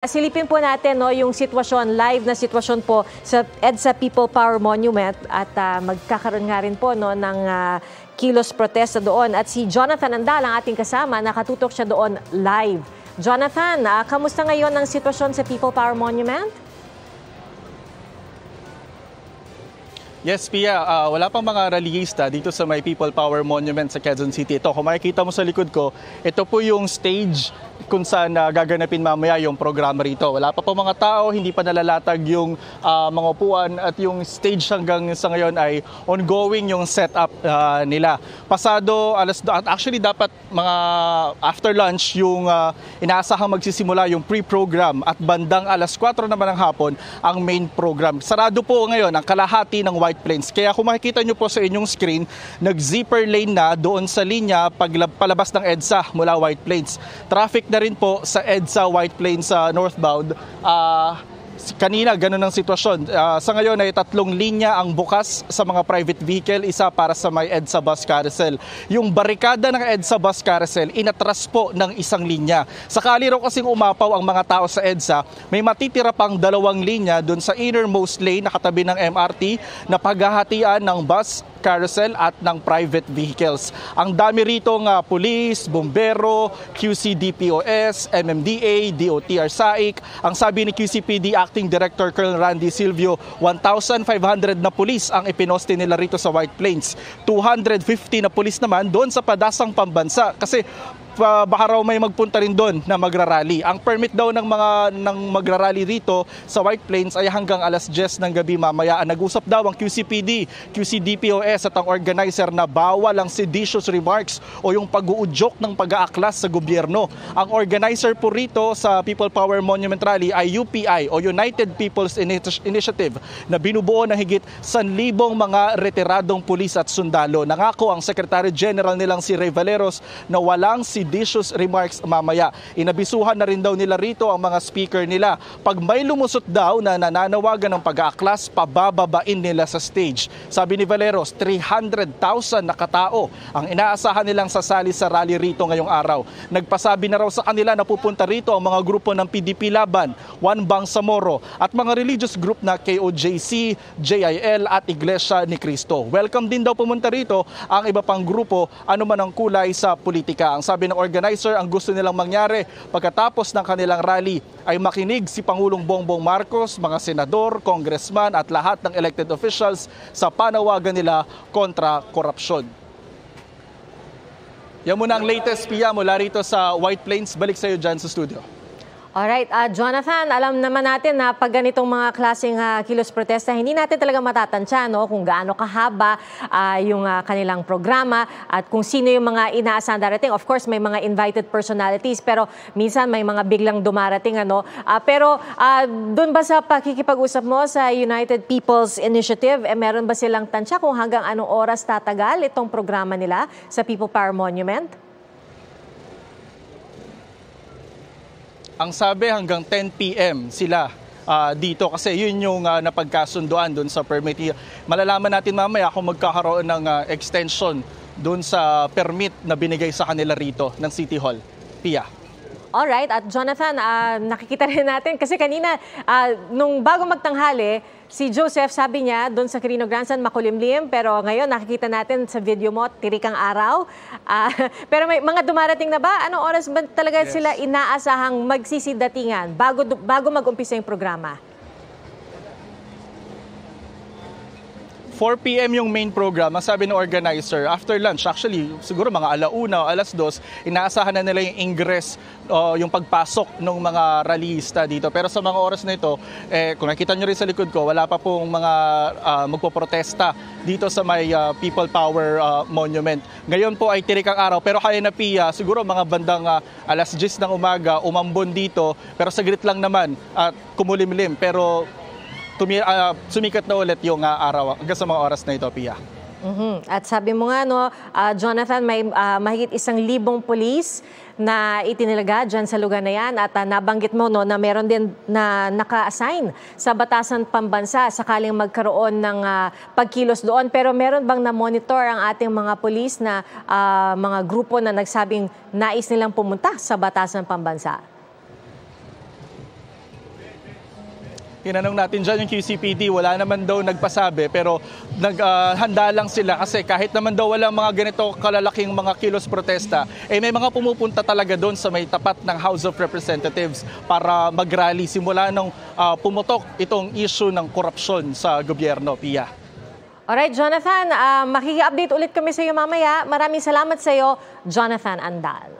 Silipin po natin yung sitwasyon, live na sitwasyon po sa EDSA People Power Monument at magkakaroon nga rin po ng kilos protesta doon. At si Jonathan Andal, ang ating kasama, nakatutok siya doon live. Jonathan, kamusta ngayon ang sitwasyon sa People Power Monument? Yes, Pia. Wala pang mga rallyista dito sa may People Power Monument sa Quezon City. Ito, kung makikita mo sa likod ko, ito po yung stage kung saan gaganapin mamaya yung programa rito. Wala pa po mga tao, hindi pa nalalatag yung mga upuan at yung stage hanggang sa ngayon ay ongoing yung setup nila. Pasado, actually dapat mga after lunch yung inaasahang magsisimula yung pre-program at bandang 4 naman ng hapon ang main program. Sarado po ngayon ang kalahati ng White Plains. Kaya kung makikita nyo po sa inyong screen, nag-zipper lane na doon sa linya palabas ng EDSA mula White Plains. Traffic na rin po sa EDSA White Plains northbound. Kanina, ganun ang sitwasyon. Sa ngayon ay 3 linya ang bukas sa mga private vehicle, isa para sa may EDSA bus carousel. Yung barikada ng EDSA bus carousel, inatras po ng 1 linya. Sakali raw kasing umapaw ang mga tao sa EDSA, may matitira pang 2 linya doon sa innermost lane na katabi ng MRT na paghahatian ng bus carousel at ng private vehicles. Ang dami rito ng pulis, bombero, QC-DPOS, MMDA, DOTR SAIC. Ang sabi ni QCPD Acting Director Colonel Randy Silvio, 1,500 na pulis ang ipinoste nila rito sa White Plains. 250 na pulis naman doon sa padasang pambansa kasi baka raw may magpunta rin doon na magrarally. Ang permit daw ng magrarally rito sa White Plains ay hanggang 10:00 ng gabi mamaya. Nag-usap daw ang QCPD, QC-DPOS at ang organizer na bawal ang seditious remarks o yung pag-uudyok ng pag-aaklas sa gobyerno. Ang organizer po rito sa People Power Monument Rally ay UPI o United People's Initiative na binubuo ng higit 1,000 mga retiradong pulis at sundalo. Nangako ang Secretary General nilang si Rey Valeros na walang seditious remarks mamaya. Inabisuhan na rin daw nila rito ang mga speaker nila. Pag may lumusot daw na nananawagan ng pag-aaklas, pabababain nila sa stage. Sabi ni Valeros, 300,000 na katao ang inaasahan nilang sasali sa rally rito ngayong araw. Nagpasabi na raw sa kanila na pupunta rito ang mga grupo ng PDP Laban, One Bangsamoro at mga religious group na KOJC, JIL at Iglesia ni Cristo. Welcome din daw pumunta rito ang iba pang grupo, ano man ang kulay sa politika. Ang sabi ng organizer, ang gusto nilang mangyari pagkatapos ng kanilang rally ay makinig si Pangulong Bongbong Marcos, mga senador, congressman at lahat ng elected officials sa panawagan nila kontra korupsyon. Yan muna ang latest, Pia, mula rito sa White Plains. Balik sa iyo dyan sa studio. Alright, Jonathan, alam naman natin na pag ganitong mga klaseng kilos protesta, hindi natin talaga matatansya kung gaano kahaba yung kanilang programa at kung sino yung mga inaasahan darating. Of course, may mga invited personalities pero minsan may mga biglang dumarating. Pero doon ba sa pakikipag-usap mo sa United People's Initiative, meron ba silang tansya kung hanggang anong oras tatagal itong programa nila sa People Power Monument? Ang sabi hanggang 10 p.m. sila dito kasi yun yung napagkasunduan doon sa permit. Malalaman natin mamaya kung magkakaroon ng extension doon sa permit na binigay sa kanila rito ng City Hall. Pia. Alright, at Jonathan, nakikita rin natin kasi kanina nung bago magtanghali, si Joseph sabi niya doon sa Quirino Grandstand makulimlim pero ngayon nakikita natin sa video mo tirikang araw. Pero may mga dumarating na ba? Anong oras ba talaga sila inaasahang magsisidatingan bago mag-umpisa yung programa? 4 p.m. yung main program, ang sabi ng organizer, after lunch, actually, siguro mga 1:00 o 2:00, inaasahan na nila yung ingress, yung pagpasok ng mga rallyista dito. Pero sa mga oras na ito, kung nakita nyo rin sa likod ko, wala pa pong mga magpoprotesta dito sa may People Power Monument. Ngayon po ay tirikang araw, pero kaya na, Pia, siguro mga bandang 10:00 ng umaga, umambon dito, pero saglit lang naman at kumulimlim. Pero sumikat na ulit yung araw hanggang sa mga oras na ito, Pia. At sabi mo nga, Jonathan, may mahigit 1,000 pulis na itinilaga dyan sa lugar na yan at nabanggit mo na meron din na naka-assign sa Batasan Pambansa sakaling magkaroon ng pagkilos doon. Pero meron bang na-monitor ang ating mga pulis na mga grupo na nagsabing nais nilang pumunta sa Batasan Pambansa? tinanong natin dyan yung QCPD, wala naman daw nagpasabi, pero handa lang sila kasi kahit naman daw walang mga ganito kalalaking mga kilos protesta, may mga pumupunta talaga doon sa may tapat ng House of Representatives para mag-rally simula nung pumutok itong issue ng korupsyon sa gobyerno, Pia. Alright, Jonathan, makiki-update ulit kami sa iyo mamaya. Maraming salamat sa iyo, Jonathan Andal.